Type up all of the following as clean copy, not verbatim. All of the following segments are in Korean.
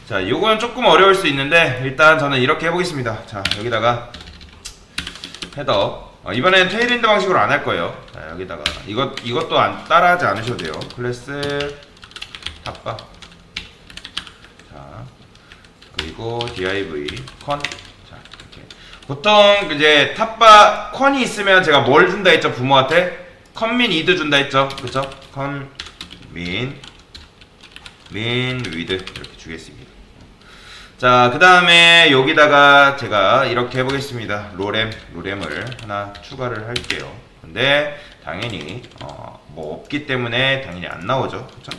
자, 요거는 조금 어려울 수 있는데 일단 저는 이렇게 해보겠습니다. 자, 여기다가 헤더. 이번에는 테일윈드 방식으로 안 할 거예요. 자, 여기다가 이것도 따라하지 않으셔도 돼요. 클래스 탑바. 자, 그리고 div 컨. 자, 이렇게. 보통 이제 탑바 컨이 있으면 제가 뭘 준다 했죠? 부모한테 컨민 이드 준다 했죠? 그쵸? 컨민 위드 이렇게 주겠습니다. 자, 그 다음에 여기다가 제가 이렇게 해보겠습니다. 로램을 하나 추가를 할게요. 근데 당연히 뭐 없기 때문에 당연히 안 나오죠. 그쵸?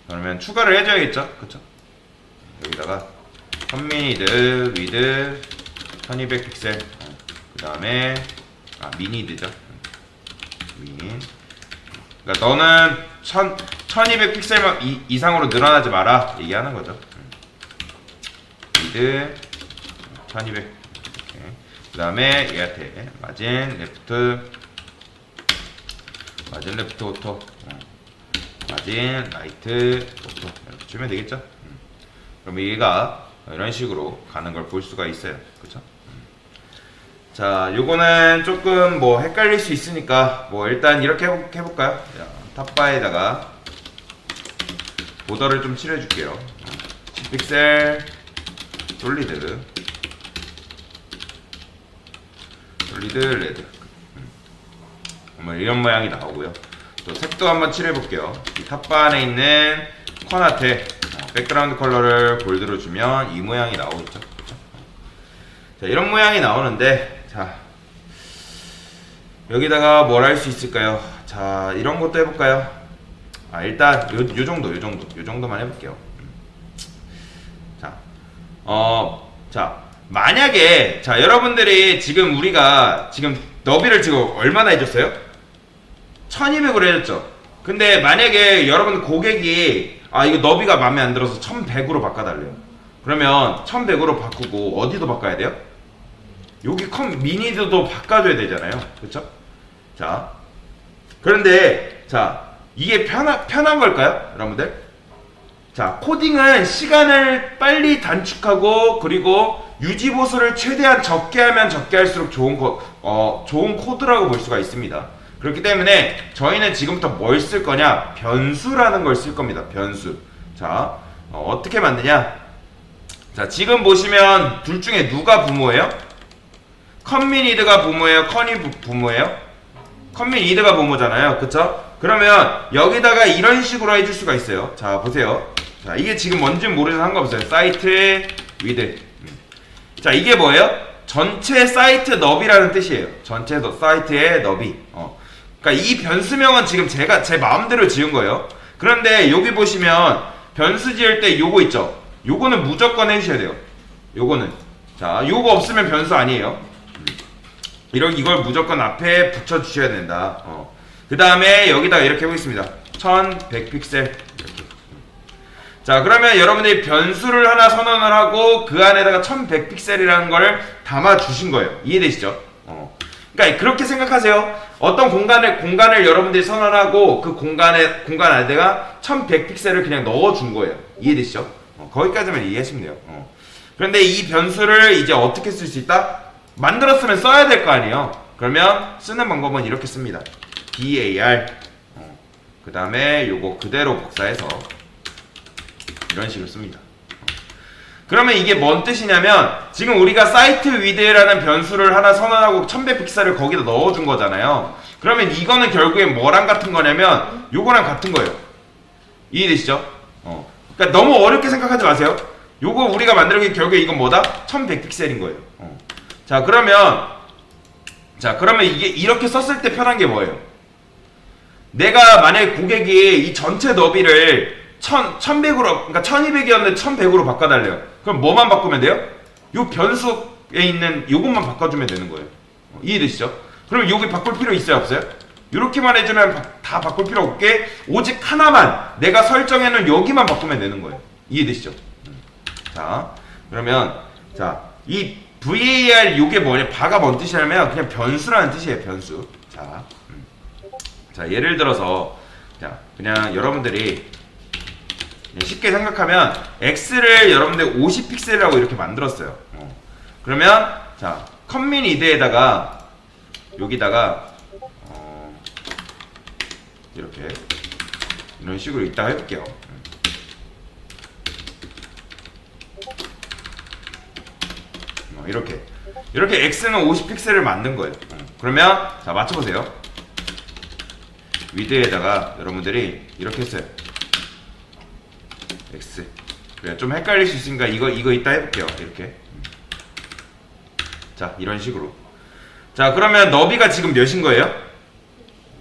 그러면 추가를 해줘야겠죠. 그쵸? 여기다가 컨미니드 위드 1200 픽셀. 그 다음에 미니드죠. 민. 그러니까 너는 1200 픽셀 이상으로 늘어나지 마라 얘기하는 거죠. 위드 1200. 그 다음에 얘한테 마진 레프트 오토, 마진 라이트 오토 이렇게 주면 되겠죠. 그럼 얘가 이런 식으로 가는 걸 볼 수가 있어요. 그쵸? 자, 요거는 조금 뭐 헷갈릴 수 있으니까 뭐 일단 이렇게 해볼까요? 자, 탑바에다가 보더를 좀 칠해줄게요. 10픽셀 솔리드 레드. 뭐 이런 모양이 나오고요. 또 색도 한번 칠해볼게요. 이 탑바 안에 있는 콘한테 백그라운드 컬러를 골드로 주면 이 모양이 나오겠죠. 그렇죠? 자, 이런 모양이 나오는데, 자, 여기다가 뭘 할 수 있을까요? 자, 이런 것도 해볼까요? 일단 요 정도만 해볼게요. 자, 만약에, 자, 여러분들이 지금 우리가 지금 너비를 지금 얼마나 해줬어요? 1200으로 해줬죠. 근데 만약에 여러분 고객이 이거 너비가 마음에 안 들어서 1100으로 바꿔달래요. 그러면 1100으로 바꾸고 어디도 바꿔야 돼요? 여기 미니드도 바꿔줘야 되잖아요. 그쵸? 자, 그런데 자, 이게 편한 걸까요? 여러분들? 자, 코딩은 시간을 빨리 단축하고 그리고 유지 보수를 최대한 적게 하면 적게 할수록 좋은 코드라고 볼 수가 있습니다. 그렇기 때문에 저희는 지금부터 뭘 쓸 거냐? 변수라는 걸 쓸 겁니다. 변수. 자, 어떻게 만드냐? 자, 지금 보시면 둘 중에 누가 부모예요? 컨미니드가 부모예요? 컨이 부모예요? 컨미니드가 부모잖아요. 그쵸? 그러면 여기다가 이런 식으로 해줄 수가 있어요. 자, 보세요. 자, 이게 지금 뭔지는 모르는 상관없어요. 사이트 위드. 자, 이게 뭐예요? 전체 사이트 너비라는 뜻이에요. 전체 사이트의 너비. 그러니까 이 변수명은 지금 제가 제 마음대로 지은 거예요. 그런데 여기 보시면 변수 지을 때 요거 있죠? 요거는 무조건 해주셔야 돼요. 요거는. 자, 요거 없으면 변수 아니에요. 이걸 무조건 앞에 붙여주셔야 된다. 그 다음에 여기다가 이렇게 해보겠습니다. 1100 픽셀. 이렇게. 자, 그러면 여러분들이 변수를 하나 선언을 하고 그 안에다가 1100 픽셀이라는 걸 담아 주신 거예요. 이해되시죠? 그러니까 그렇게 생각하세요. 어떤 공간을 여러분들이 선언하고 그 공간 안에다가 1100 픽셀을 그냥 넣어 준 거예요. 이해되시죠? 거기까지만 이해하시면 돼요. 그런데 이 변수를 이제 어떻게 쓸 수 있다? 만들었으면 써야 될 거 아니에요. 그러면 쓰는 방법은 이렇게 씁니다. var 그 다음에 요거 그대로 복사해서 이런 식으로 씁니다. 그러면 이게 뭔 뜻이냐면 지금 우리가 사이트 위드라는 변수를 하나 선언하고 1100 픽셀을 거기다 넣어준 거잖아요. 그러면 이거는 결국에 뭐랑 같은 거냐면 요거랑 같은 거예요. 이해되시죠? 그러니까 너무 어렵게 생각하지 마세요. 요거 우리가 만드는 게 결국에 이건 뭐다? 1100 픽셀인 거예요. 자, 그러면 이게 이렇게 썼을 때 편한 게 뭐예요? 내가 만약에 고객이 이 전체 너비를 1100으로, 그러니까 1200이었는데 1100으로 바꿔달래요. 그럼 뭐만 바꾸면 돼요? 요 변수에 있는 요것만 바꿔주면 되는 거예요. 이해되시죠? 그럼 여기 바꿀 필요 있어요, 없어요? 이렇게만 해주면 다 바꿀 필요 없게 오직 하나만 내가 설정해놓은 여기만 바꾸면 되는 거예요. 이해되시죠? 자, 그러면 자, 이 var 요게 뭐냐? 바가 뭔 뜻이냐면 그냥 변수라는 뜻이에요. 변수. 자, 예를 들어서 자, 그냥 여러분들이 쉽게 생각하면 x를 여러분들 50픽셀이라고 이렇게 만들었어요. 그러면 자 컴미니드에다가 여기다가 이렇게 이런 식으로 이따가 해볼게요. 이렇게 x는 50픽셀을 만든 거예요. 그러면 자 맞춰보세요. 위드에다가 여러분들이 이렇게 했어요. x. 그래 좀 헷갈릴 수 있으니까 이거 이따 해볼게요. 이렇게. 자 이런 식으로. 자 그러면 너비가 지금 몇인 거예요?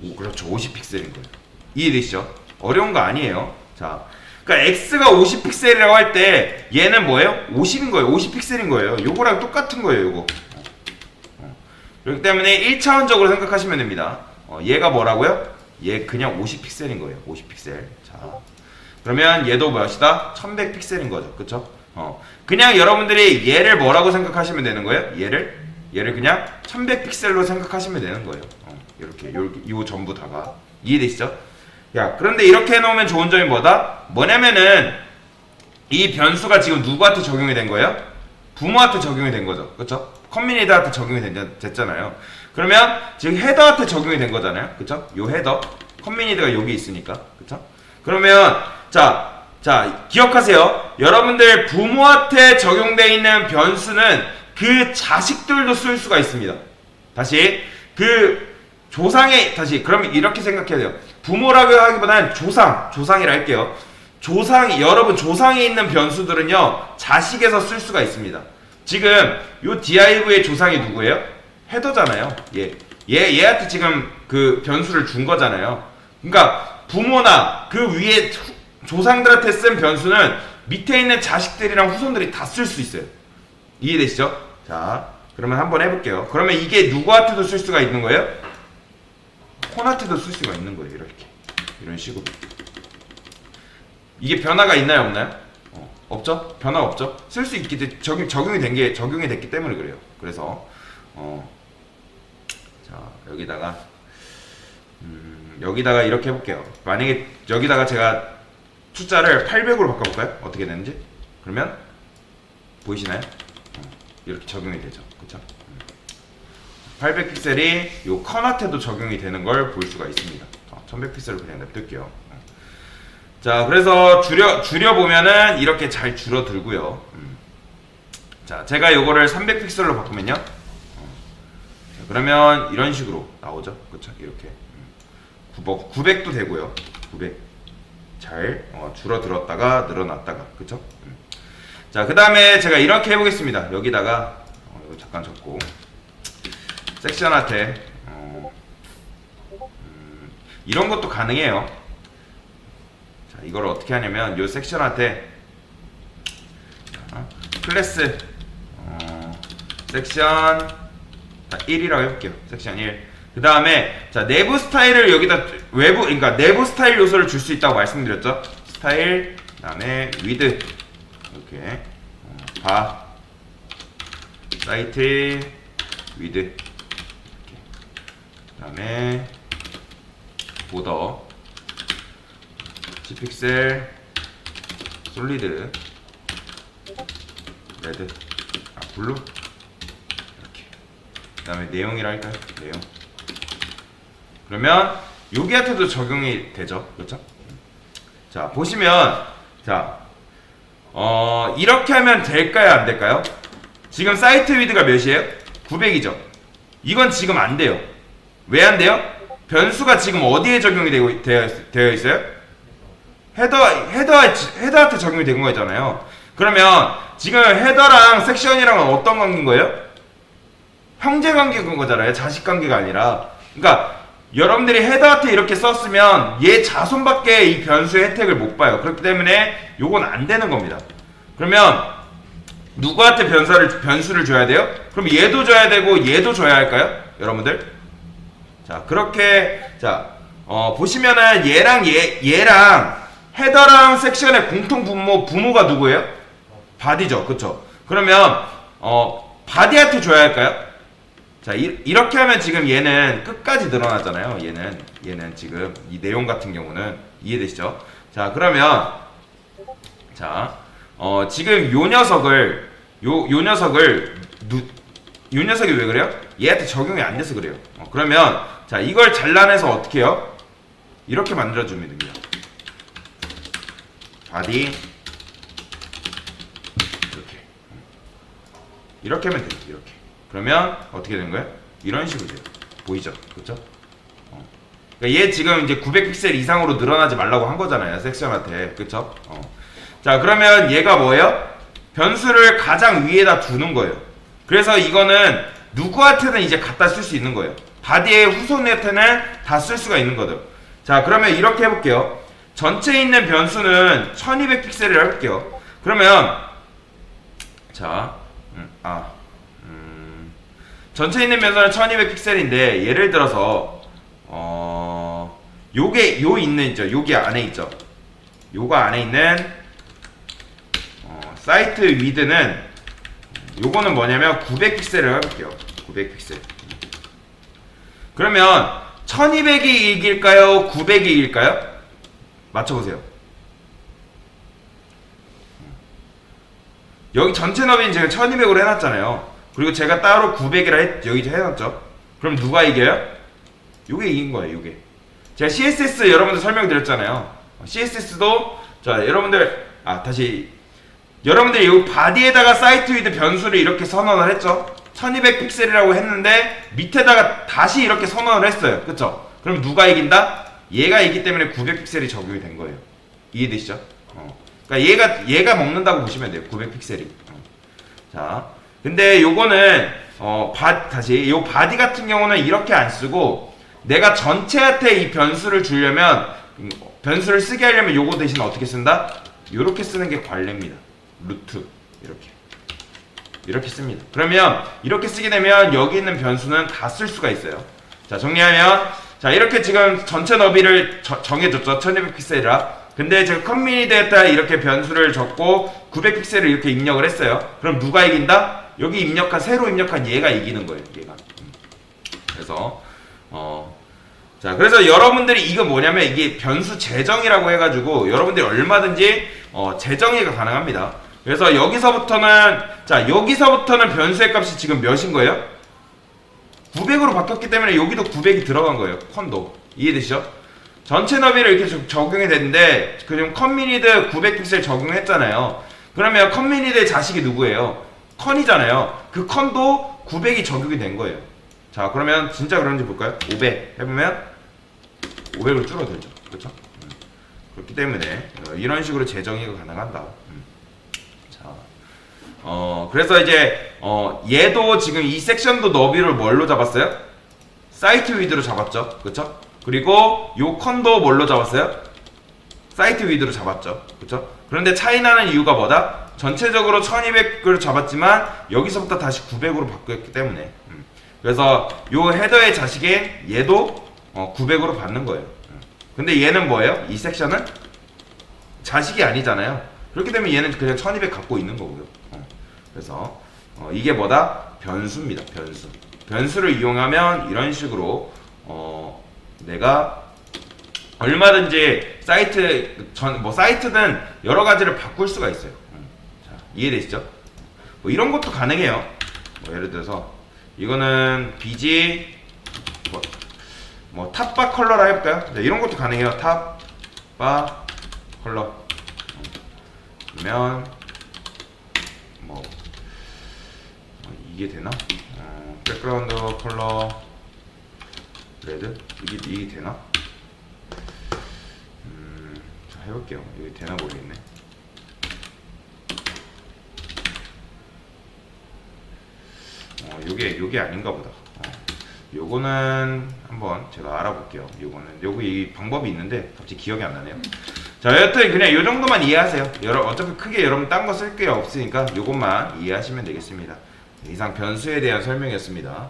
오 그렇죠. 50픽셀인 거예요. 이해되시죠? 어려운 거 아니에요. 자 그러니까 x가 50픽셀이라고 할 때 얘는 뭐예요? 50인 거예요. 50픽셀인 거예요. 요거랑 똑같은 거예요. 요거. 그렇기 때문에 1차원적으로 생각하시면 됩니다. 얘가 뭐라고요? 얘 그냥 50픽셀인 거예요. 50픽셀. 자 그러면 얘도 몇이다? 1100픽셀인 거죠. 그쵸? 그냥 여러분들이 얘를 뭐라고 생각하시면 되는 거예요? 얘를 그냥 1100픽셀로 생각하시면 되는 거예요. 이렇게 요 전부 다가 이해되시죠? 야 그런데 이렇게 해놓으면 좋은 점이 뭐냐면은 이 변수가 지금 누구한테 적용이 된 거예요? 부모한테 적용이 된 거죠. 그쵸? 컴미니드한테 적용이 됐잖아요. 그러면 지금 헤더한테 적용이 된 거잖아요. 그쵸? 요 헤더 컴미니드가 여기 있으니까. 그쵸? 그러면 자 기억하세요. 여러분들 부모한테 적용되어 있는 변수는 그 자식들도 쓸 수가 있습니다. 다시 그러면 이렇게 생각해야 돼요. 부모라고 하기보다는 조상이라 할게요. 여러분 조상에 있는 변수들은요 자식에서 쓸 수가 있습니다. 지금 요 div의 조상이 누구예요? 헤더잖아요. 얘한테 지금 그 변수를 준 거잖아요. 그러니까 부모나 그 위에 조상들한테 쓴 변수는 밑에 있는 자식들이랑 후손들이 다 쓸 수 있어요. 이해되시죠? 자 그러면 한번 해볼게요. 그러면 이게 누구한테도 쓸 수가 있는 거예요? 폰한테도 쓸 수가 있는 거예요. 이런 식으로. 이게 변화가 있나요, 없나요? 없죠? 변화 없죠? 쓸 수 있기 때문에 적용이 됐기 때문에 그래요. 그래서 자 여기다가 이렇게 해볼게요. 만약에 여기다가 제가 숫자를 800으로 바꿔볼까요? 어떻게 되는지? 그러면 보이시나요? 이렇게 적용이 되죠. 그쵸? 800픽셀이 요 커나트도 적용이 되는 걸 볼 수가 있습니다. 1100픽셀을 그냥 냅둘게요. 자 그래서 줄여보면은 이렇게 잘 줄어들고요. 자 제가 요거를 300픽셀로 바꾸면요. 자, 그러면 이런 식으로 나오죠. 그쵸? 이렇게 900도 되고요. 900 잘 줄어들었다가 늘어났다가 그쵸? 자 그 다음에 제가 이렇게 해보겠습니다. 여기다가 이거 잠깐 적고 섹션한테 이런 것도 가능해요. 자 이걸 어떻게 하냐면 요 섹션한테 클래스 섹션 1이라고 해볼게요. 섹션 1. 그 다음에 자 내부 스타일을 여기다 그러니까 내부 스타일 요소를 줄 수 있다고 말씀드렸죠. 스타일 그 다음에 위드 이렇게 바 사이트 위드 그 다음에 보더 G픽셀 솔리드 레드 블루 이렇게 그 다음에 내용이라 할까요? 내용 그러면 여기한테도 적용이 되죠. 그렇죠? 자 보시면 자 이렇게 하면 될까요? 안 될까요? 지금 사이트 위드가 몇이에요? 900이죠. 이건 지금 안 돼요. 왜 안 돼요? 변수가 지금 어디에 적용이 되어 있어요? 헤더한테 적용이 된 거잖아요. 그러면 지금 헤더랑 섹션이랑은 어떤 관계인 거예요? 형제 관계인 거잖아요. 자식 관계가 아니라. 그러니까 여러분들이 헤더한테 이렇게 썼으면 얘 자손밖에 이 변수의 혜택을 못 봐요. 그렇기 때문에 요건 안 되는 겁니다. 그러면 누구한테 변수를 줘야 돼요? 그럼 얘도 줘야 되고 얘도 줘야 할까요? 여러분들? 자 그렇게 자 보시면은 얘랑 헤더랑 섹션의 공통 부모가 누구예요? 바디죠. 그쵸? 그러면 바디한테 줘야 할까요? 자 이렇게 하면 지금 얘는 끝까지 늘어나잖아요. 얘는 지금 이 내용 같은 경우는 이해되시죠? 자 그러면 자, 지금 요 녀석을 요 녀석이 왜 그래요? 얘한테 적용이 안 돼서 그래요. 그러면 자, 이걸 잘라내서 어떻게 해요? 이렇게 만들어주면 됩니다. 바디 이렇게 하면 돼요. 이렇게. 그러면 어떻게 되는 거예요? 이런 식으로 돼요. 보이죠? 그렇죠? 그러니까 얘 지금 이제 900픽셀 이상으로 늘어나지 말라고 한 거잖아요. 섹션한테. 그렇죠? 자, 그러면 얘가 뭐예요? 변수를 가장 위에다 두는 거예요. 그래서 이거는 누구한테는 이제 갖다 쓸 수 있는 거예요. 바디의 후손한테는 다 쓸 수가 있는 거죠. 자, 그러면 이렇게 해볼게요. 전체에 있는 변수는 1200픽셀이라고 할게요. 그러면 자, 전체에 있는 변수는 1200픽셀인데 예를 들어서 요게 요 있는 있죠. 여기 안에 있죠. 요거 안에 있는 사이트 위드는 요거는 뭐냐면 900픽셀을 해볼게요. 900픽셀. 그러면 1200이 이길까요? 900이 이길까요? 맞춰보세요. 여기 전체 너비는 제가 1200으로 해놨잖아요. 그리고 제가 따로 900이라 여기 해놨죠. 그럼 누가 이겨요? 요게 이긴 거예요. 요게. 제가 CSS 여러분들 설명드렸잖아요. CSS도 자 여러분들 다시 여러분들이 이 바디에다가 사이트 위드 변수를 이렇게 선언을 했죠. 1200픽셀이라고 했는데 밑에다가 다시 이렇게 선언을 했어요. 그쵸? 그럼 누가 이긴다? 얘가 있기 때문에 900픽셀이 적용이 된 거예요. 이해되시죠? 그러니까 얘가 먹는다고 보시면 돼요. 900픽셀이. 자, 근데 요거는 다시 요 바디 같은 경우는 이렇게 안 쓰고 내가 전체한테 이 변수를 주려면 변수를 쓰게 하려면 요거 대신 어떻게 쓴다? 요렇게 쓰는 게 관례입니다. 루트 이렇게 씁니다. 그러면 이렇게 쓰게 되면 여기 있는 변수는 다 쓸 수가 있어요. 자, 정리하면 자, 이렇게 지금 전체 너비를 정해줬죠. 1200픽셀이라. 근데 제가 커뮤니티에다 이렇게 변수를 적고 900픽셀을 이렇게 입력을 했어요. 그럼 누가 이긴다? 여기 새로 입력한 얘가 이기는 거예요. 얘가. 그래서 자, 그래서 여러분들이 이거 뭐냐면 이게 변수 재정이라고 해가지고 여러분들이 얼마든지 재정의가 가능합니다. 그래서 여기서부터는 변수의 값이 지금 몇인 거예요? 900으로 바뀌었기 때문에 여기도 900이 들어간 거예요. 컨도. 이해되시죠? 전체 너비를 이렇게 적용이 됐는데 그럼 컨미니드 900픽셀 적용했잖아요. 그러면 컨미니드의 자식이 누구예요? 컨이잖아요. 그 컨도 900이 적용이 된 거예요. 자, 그러면 진짜 그런지 볼까요? 500 해보면 500으로 줄어들죠. 그렇죠? 그렇기 때문에 이런 식으로 재정의가 가능한다. 자, 그래서 이제 얘도 지금 이 섹션도 너비를 뭘로 잡았어요? 사이트 위드로 잡았죠. 그렇죠? 그리고 요 컨도 뭘로 잡았어요? 사이트 위드로 잡았죠. 그렇죠? 그런데 차이 나는 이유가 뭐다? 전체적으로 1200을 잡았지만 여기서부터 다시 900으로 바뀌었기 때문에. 그래서 요 헤더의 자식인 얘도 900으로 받는 거예요. 근데 얘는 뭐예요? 이 섹션은 자식이 아니잖아요. 그렇기 때문에 얘는 그냥 1200 갖고 있는 거고요. 그래서 이게 뭐다? 변수입니다. 변수를 이용하면 이런 식으로 내가 얼마든지 사이트든 여러 가지를 바꿀 수가 있어요. 자, 이해되시죠? 뭐 이런 것도 가능해요. 뭐 예를 들어서 이거는 BG 뭐 탑바 컬러라 해볼까요? 네, 이런 것도 가능해요. 탑바 컬러. 그러면 뭐 이게 되나? 백그라운드 컬러 레드 이게 되나? 자, 해볼게요. 이게 되나 모르겠네. 요게 아닌가 보다. 요거는 한번 제가 알아볼게요. 요거 이 방법이 있는데 갑자기 기억이 안 나네요. 자, 여하튼 그냥 요 정도만 이해하세요. 어차피 크게 여러분 딴 거 쓸 게 없으니까 요것만 이해하시면 되겠습니다. 이상 변수에 대한 설명이었습니다.